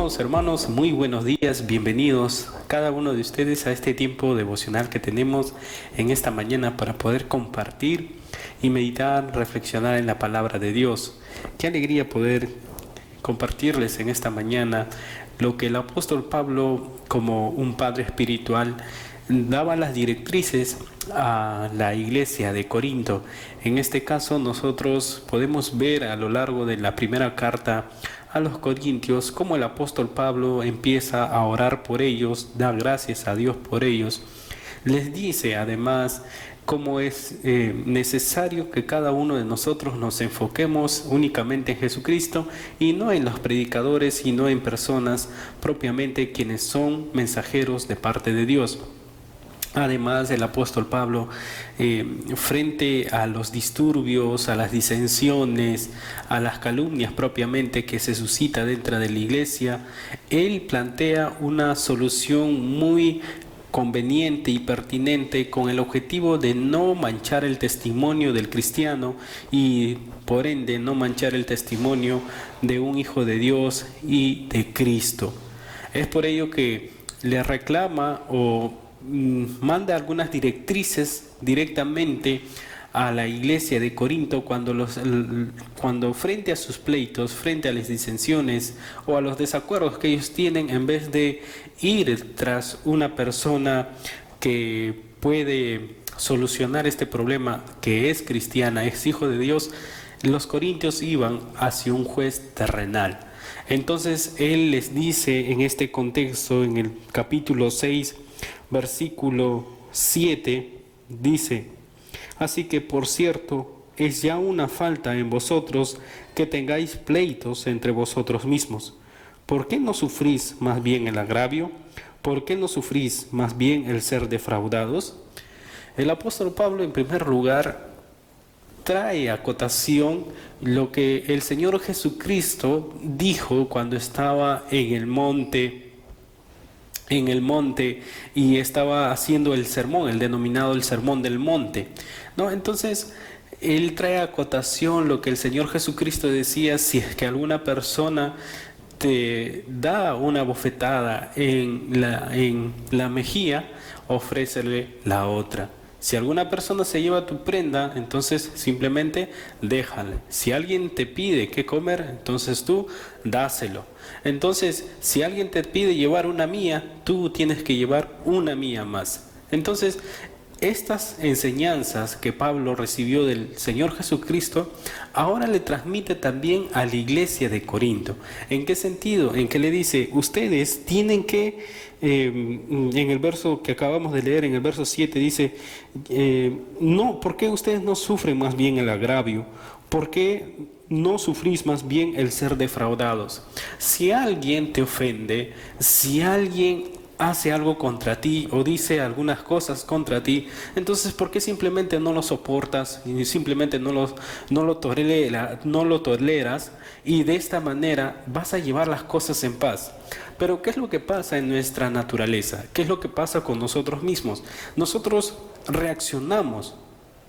Estimados hermanos, muy buenos días, bienvenidos cada uno de ustedes a este tiempo devocional que tenemos en esta mañana para poder compartir y meditar, reflexionar en la palabra de Dios. Qué alegría poder compartirles en esta mañana lo que el apóstol Pablo, como un padre espiritual, daba las directrices a la iglesia de Corinto. En este caso nosotros podemos ver a lo largo de la primera carta a los corintios cómo el apóstol Pablo empieza a orar por ellos, da gracias a Dios por ellos. Les dice además cómo es necesario que cada uno de nosotros nos enfoquemos únicamente en Jesucristo y no en los predicadores y no en personas propiamente quienes son mensajeros de parte de Dios. Además, el apóstol Pablo, frente a los disturbios, a las disensiones, a las calumnias propiamente que se suscita dentro de la iglesia, él plantea una solución muy conveniente y pertinente con el objetivo de no manchar el testimonio del cristiano y por ende no manchar el testimonio de un hijo de Dios y de Cristo. Es por ello que le reclama o manda algunas directrices directamente a la iglesia de Corinto cuando frente a sus pleitos, frente a las disensiones o a los desacuerdos que ellos tienen, en vez de ir tras una persona que puede solucionar este problema, que es cristiana, es hijo de Dios, los corintios iban hacia un juez terrenal. Entonces él les dice en este contexto, en el capítulo 6, versículo 7, dice: así que por cierto, es ya una falta en vosotros que tengáis pleitos entre vosotros mismos. ¿Por qué no sufrís más bien el agravio? ¿Por qué no sufrís más bien el ser defraudados? El apóstol Pablo, en primer lugar, trae a cotación lo que el Señor Jesucristo dijo cuando estaba en el monte y estaba haciendo el sermón, el denominado el sermón del monte, ¿no? Entonces él trae a cotación lo que el Señor Jesucristo decía: si es que alguna persona te da una bofetada en la mejilla, ofrécele la otra. Si alguna persona se lleva tu prenda, entonces simplemente déjale. Si alguien te pide qué comer, entonces tú dáselo. Entonces, si alguien te pide llevar una mía, tú tienes que llevar una mía más. Entonces, estas enseñanzas que Pablo recibió del Señor Jesucristo, ahora le transmite también a la iglesia de Corinto. ¿En qué sentido? En que le dice: ustedes tienen que, en el verso que acabamos de leer, en el verso 7, dice, no, ¿por qué ustedes no sufren más bien el agravio? ¿Por qué no sufrís más bien el ser defraudados? Si alguien te ofende, si alguien hace algo contra ti o dice algunas cosas contra ti, entonces ¿por qué simplemente no lo soportas y simplemente no lo toleras y de esta manera vas a llevar las cosas en paz? Pero ¿qué es lo que pasa en nuestra naturaleza? ¿Qué es lo que pasa con nosotros mismos? Nosotros reaccionamos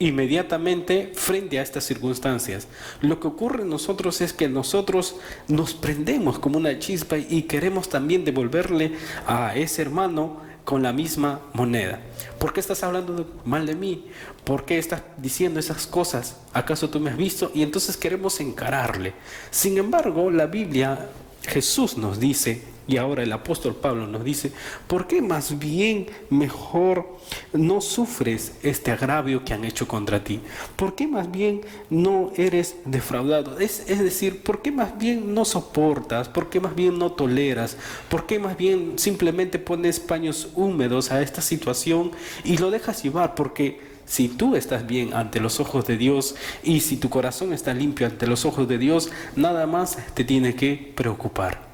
inmediatamente frente a estas circunstancias. Lo que ocurre en nosotros es que nosotros nos prendemos como una chispa y queremos también devolverle a ese hermano con la misma moneda. ¿Por qué estás hablando mal de mí? ¿Por qué estás diciendo esas cosas? ¿Acaso tú me has visto? Y entonces queremos encararle. Sin embargo, la Biblia, Jesús nos dice, y ahora el apóstol Pablo nos dice: ¿por qué más bien mejor no sufres este agravio que han hecho contra ti? ¿Por qué más bien no eres defraudado? Es decir, ¿por qué más bien no soportas? ¿Por qué más bien no toleras? ¿Por qué más bien simplemente pones paños húmedos a esta situación y lo dejas llevar? Porque si tú estás bien ante los ojos de Dios y si tu corazón está limpio ante los ojos de Dios, nada más te tiene que preocupar.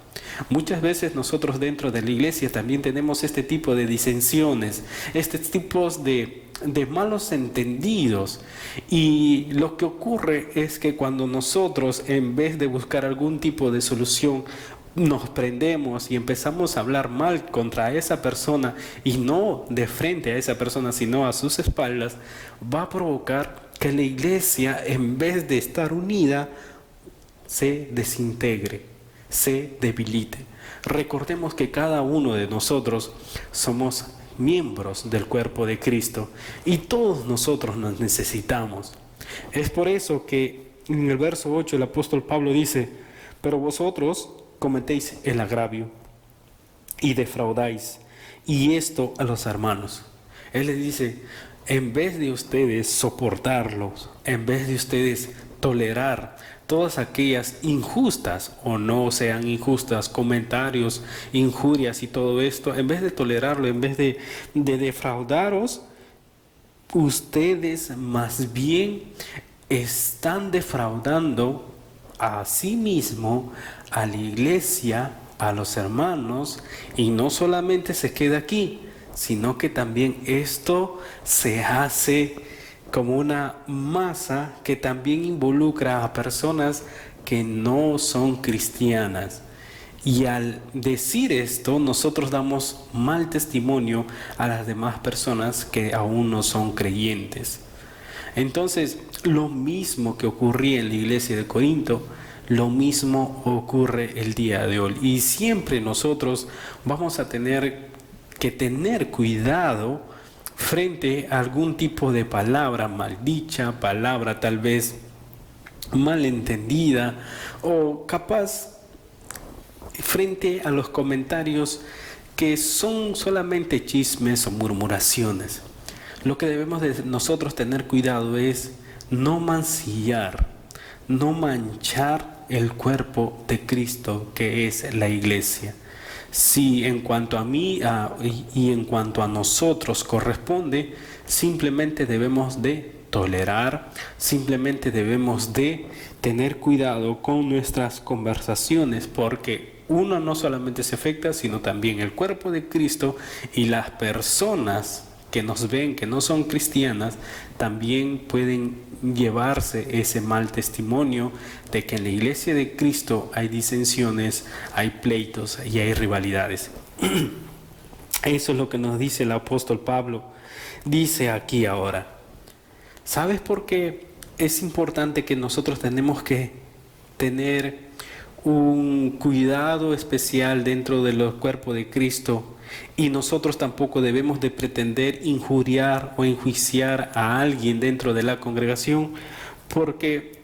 Muchas veces nosotros dentro de la iglesia también tenemos este tipo de disensiones, estos tipos de malos entendidos, y lo que ocurre es que cuando nosotros, en vez de buscar algún tipo de solución, nos prendemos y empezamos a hablar mal contra esa persona, y no de frente a esa persona sino a sus espaldas, va a provocar que la iglesia, en vez de estar unida, se desintegre. se debilite. Recordemos que cada uno de nosotros somos miembros del cuerpo de Cristo y todos nosotros nos necesitamos. Es por eso que en el verso 8 el apóstol Pablo dice: pero vosotros cometéis el agravio y defraudáis, y esto a los hermanos. Él les dice, en vez de ustedes soportarlos, en vez de ustedes tolerar todas aquellas injustas o no sean injustas, comentarios, injurias y todo esto, en vez de tolerarlo, en vez de defraudaros, ustedes más bien están defraudando a sí mismo, a la iglesia, a los hermanos, y no solamente se queda aquí, sino que también esto se hace como una masa que también involucra a personas que no son cristianas. Y al decir esto, nosotros damos mal testimonio a las demás personas que aún no son creyentes. Entonces, lo mismo que ocurría en la iglesia de Corinto, lo mismo ocurre el día de hoy. Y siempre nosotros vamos a tener que tener cuidado frente a algún tipo de palabra maldicha, palabra tal vez malentendida, o capaz frente a los comentarios que son solamente chismes o murmuraciones. Lo que debemos de nosotros tener cuidado es no mancillar, no manchar el cuerpo de Cristo, que es la iglesia. Si en cuanto a mí y en cuanto a nosotros corresponde, simplemente debemos de tolerar, simplemente debemos de tener cuidado con nuestras conversaciones, porque uno no solamente se afecta, sino también el cuerpo de Cristo, y las personas que nos ven, que no son cristianas, también pueden llevarse ese mal testimonio de que en la iglesia de Cristo hay disensiones, hay pleitos y hay rivalidades. Eso es lo que nos dice el apóstol Pablo. Dice aquí ahora, ¿sabes por qué es importante que nosotros tenemos que tener un cuidado especial dentro del cuerpo de Cristo? Y nosotros tampoco debemos de pretender injuriar o enjuiciar a alguien dentro de la congregación, porque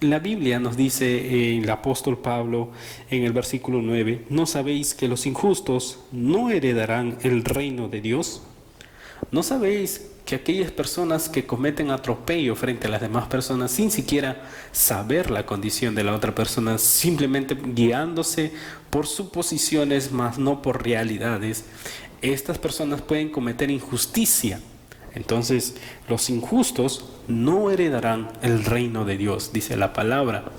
la Biblia nos dice, el apóstol Pablo en el versículo 9, ¿no sabéis que los injustos no heredarán el reino de Dios? ¿No sabéis que aquellas personas que cometen atropello frente a las demás personas sin siquiera saber la condición de la otra persona, simplemente guiándose por suposiciones más no por realidades, estas personas pueden cometer injusticia? Entonces, los injustos no heredarán el reino de Dios, dice la palabra.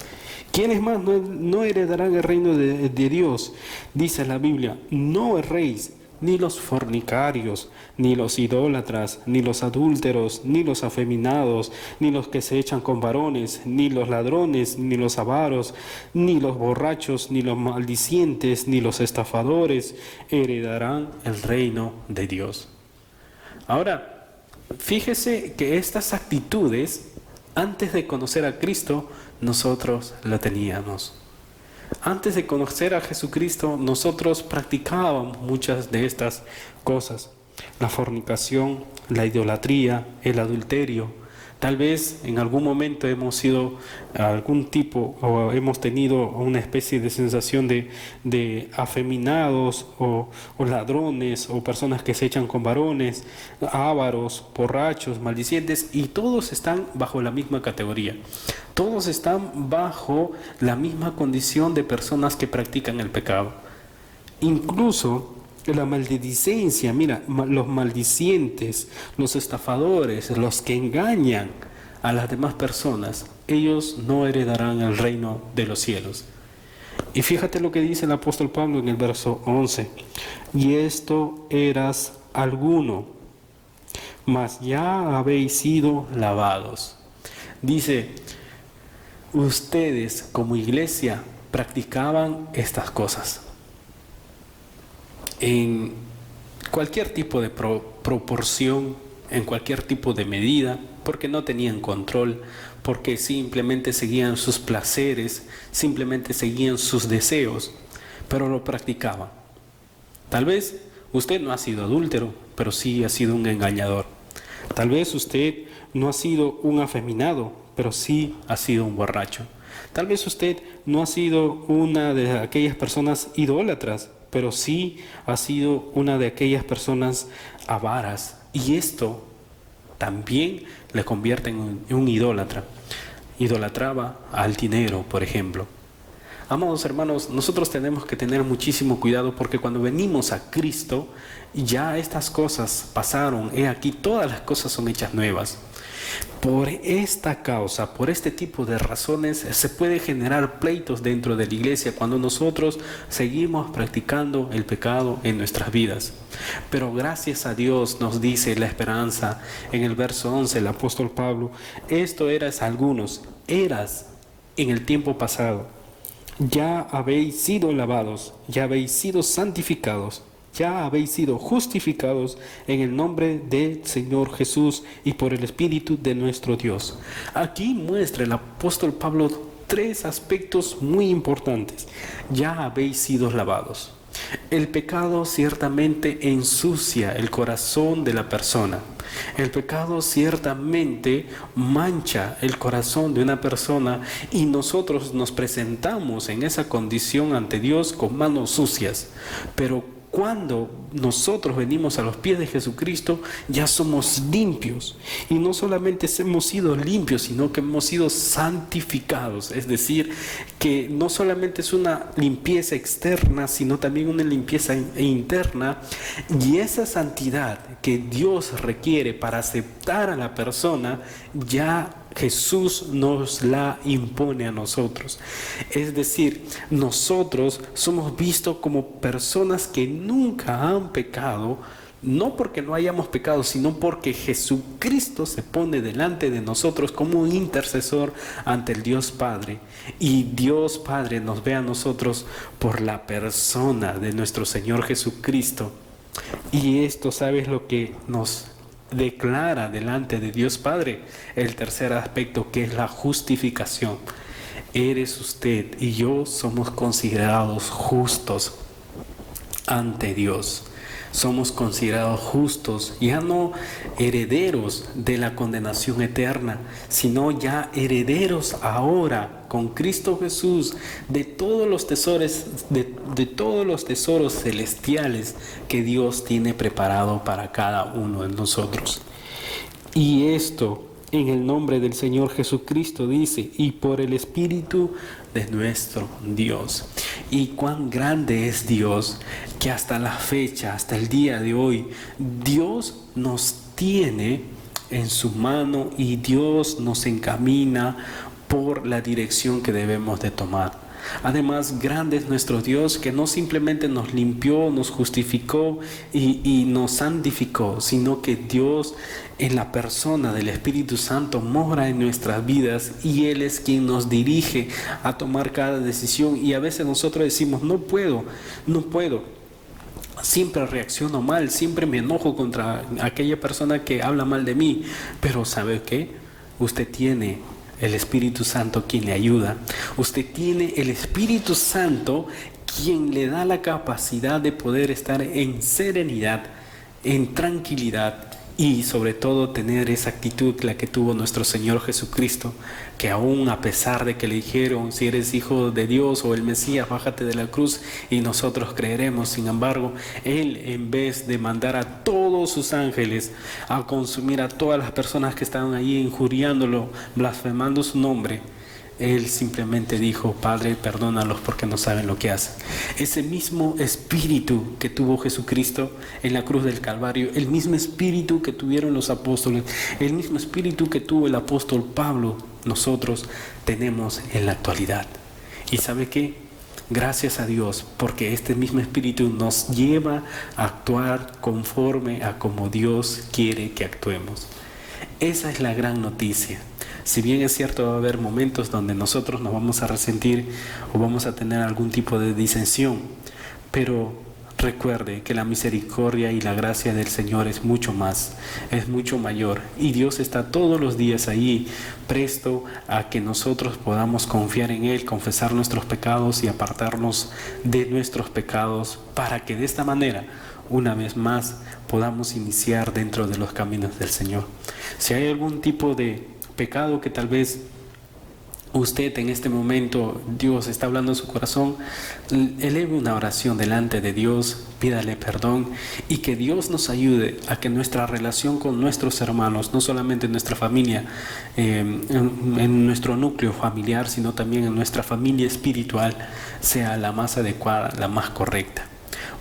¿Quiénes más no heredarán el reino de Dios? Dice la Biblia, no erréis, ni los fornicarios, ni los idólatras, ni los adúlteros, ni los afeminados, ni los que se echan con varones, ni los ladrones, ni los avaros, ni los borrachos, ni los maldicientes, ni los estafadores heredarán el reino de Dios. Ahora, fíjese que estas actitudes, antes de conocer a Cristo, nosotros lo teníamos. Antes de conocer a Jesucristo, nosotros practicábamos muchas de estas cosas. La fornicación, la idolatría, el adulterio. Tal vez en algún momento hemos sido algún tipo o hemos tenido una especie de sensación de afeminados o ladrones o personas que se echan con varones, ávaros, borrachos, maldicientes, y todos están bajo la misma categoría. Todos están bajo la misma condición de personas que practican el pecado. Incluso la maledicencia, mira, los maldicientes, los estafadores, los que engañan a las demás personas, ellos no heredarán el reino de los cielos. Y fíjate lo que dice el apóstol Pablo en el verso 11. Y esto eras alguno, mas ya habéis sido lavados. Dice, ustedes como iglesia practicaban estas cosas en cualquier tipo de proporción, en cualquier tipo de medida, porque no tenían control, porque simplemente seguían sus placeres, simplemente seguían sus deseos, pero lo practicaban. Tal vez usted no ha sido adúltero, pero sí ha sido un engañador. Tal vez usted no ha sido un afeminado, pero sí ha sido un borracho. Tal vez usted no ha sido una de aquellas personas idólatras, pero sí ha sido una de aquellas personas avaras. Y esto también le convierte en un idólatra. Idolatraba al dinero, por ejemplo. Amados hermanos, nosotros tenemos que tener muchísimo cuidado porque cuando venimos a Cristo, ya estas cosas pasaron. He aquí, todas las cosas son hechas nuevas. Por esta causa, por este tipo de razones, se puede generar pleitos dentro de la iglesia cuando nosotros seguimos practicando el pecado en nuestras vidas. Pero gracias a Dios nos dice la esperanza en el verso 11, el apóstol Pablo: esto eras algunos, eras en el tiempo pasado. Ya habéis sido lavados, ya habéis sido santificados, ya habéis sido justificados en el nombre del Señor Jesús y por el Espíritu de nuestro Dios. Aquí muestra el apóstol Pablo tres aspectos muy importantes. Ya habéis sido lavados. El pecado ciertamente ensucia el corazón de la persona. El pecado ciertamente mancha el corazón de una persona y nosotros nos presentamos en esa condición ante Dios con manos sucias. Pero cuando nosotros venimos a los pies de Jesucristo, ya somos limpios. Y no solamente hemos sido limpios, sino que hemos sido santificados. Es decir, que no solamente es una limpieza externa, sino también una limpieza interna. Y esa santidad que Dios requiere para aceptar a la persona, ya Jesús nos la impone a nosotros. Es decir, nosotros somos vistos como personas que nunca han pecado, no porque no hayamos pecado, sino porque Jesucristo se pone delante de nosotros como un intercesor ante el Dios Padre. Y Dios Padre nos ve a nosotros por la persona de nuestro Señor Jesucristo. Y esto, ¿sabes lo que nos declara delante de Dios Padre? El tercer aspecto, que es la justificación. Eres usted y yo somos considerados justos ante Dios. Somos considerados justos, ya no herederos de la condenación eterna, sino ya herederos ahora con Cristo Jesús de todos los tesoros, de todos los tesoros celestiales que Dios tiene preparado para cada uno de nosotros. Y esto en el nombre del Señor Jesucristo, dice, y por el Espíritu de nuestro Dios. Y cuán grande es Dios, que hasta la fecha, hasta el día de hoy, Dios nos tiene en su mano y Dios nos encamina por la dirección que debemos de tomar. Además, grande es nuestro Dios, que no simplemente nos limpió, nos justificó y nos santificó, sino que Dios en la persona del Espíritu Santo mora en nuestras vidas y Él es quien nos dirige a tomar cada decisión. Y a veces nosotros decimos, no puedo, siempre reacciono mal, siempre me enojo contra aquella persona que habla mal de mí. Pero ¿sabe qué? Usted tiene el Espíritu Santo quien le ayuda. Usted tiene el Espíritu Santo quien le da la capacidad de poder estar en serenidad, en tranquilidad y sobre todo tener esa actitud la que tuvo nuestro Señor Jesucristo, que aún a pesar de que le dijeron, si eres hijo de Dios o el Mesías, bájate de la cruz y nosotros creeremos. Sin embargo, Él, en vez de mandar a todos sus ángeles a consumir a todas las personas que estaban allí injuriándolo, blasfemando su nombre, Él simplemente dijo, Padre, perdónalos porque no saben lo que hacen. Ese mismo espíritu que tuvo Jesucristo en la cruz del Calvario, el mismo espíritu que tuvieron los apóstoles, el mismo espíritu que tuvo el apóstol Pablo, nosotros tenemos en la actualidad. ¿Y sabe qué? Gracias a Dios, porque este mismo espíritu nos lleva a actuar conforme a como Dios quiere que actuemos. Esa es la gran noticia. Si bien es cierto, va a haber momentos donde nosotros nos vamos a resentir o vamos a tener algún tipo de disensión, pero recuerde que la misericordia y la gracia del Señor es mucho más, es mucho mayor. Y Dios está todos los días ahí, presto a que nosotros podamos confiar en Él, confesar nuestros pecados y apartarnos de nuestros pecados, para que de esta manera, una vez más, podamos iniciar dentro de los caminos del Señor. Si hay algún tipo de pecado que tal vez usted en este momento, Dios está hablando en su corazón, eleve una oración delante de Dios, pídale perdón, y que Dios nos ayude a que nuestra relación con nuestros hermanos, no solamente en nuestra familia, en nuestro núcleo familiar, sino también en nuestra familia espiritual, sea la más adecuada, la más correcta.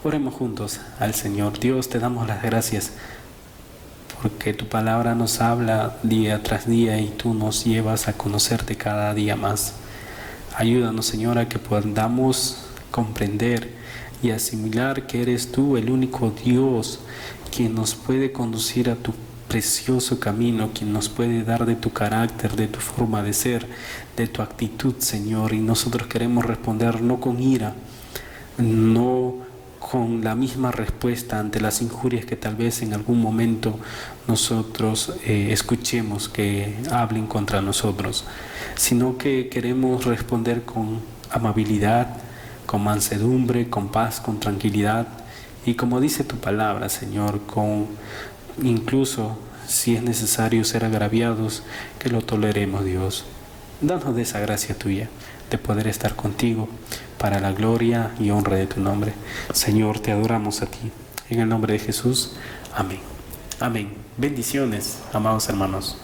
Oremos juntos al Señor. Dios, te damos las gracias porque tu palabra nos habla día tras día y tú nos llevas a conocerte cada día más. Ayúdanos, Señor, a que podamos comprender y asimilar que eres tú el único Dios quien nos puede conducir a tu precioso camino, quien nos puede dar de tu carácter, de tu forma de ser, de tu actitud, Señor. Y nosotros queremos responder no con ira, no con la misma respuesta ante las injurias que tal vez en algún momento nosotros escuchemos que hablen contra nosotros, sino que queremos responder con amabilidad, con mansedumbre, con paz, con tranquilidad y, como dice tu palabra, Señor, con incluso si es necesario ser agraviados, que lo toleremos, Dios. Danos de esa gracia tuya, de poder estar contigo para la gloria y honra de tu nombre. Señor, te adoramos a ti. En el nombre de Jesús. Amén. Amén. Bendiciones, amados hermanos.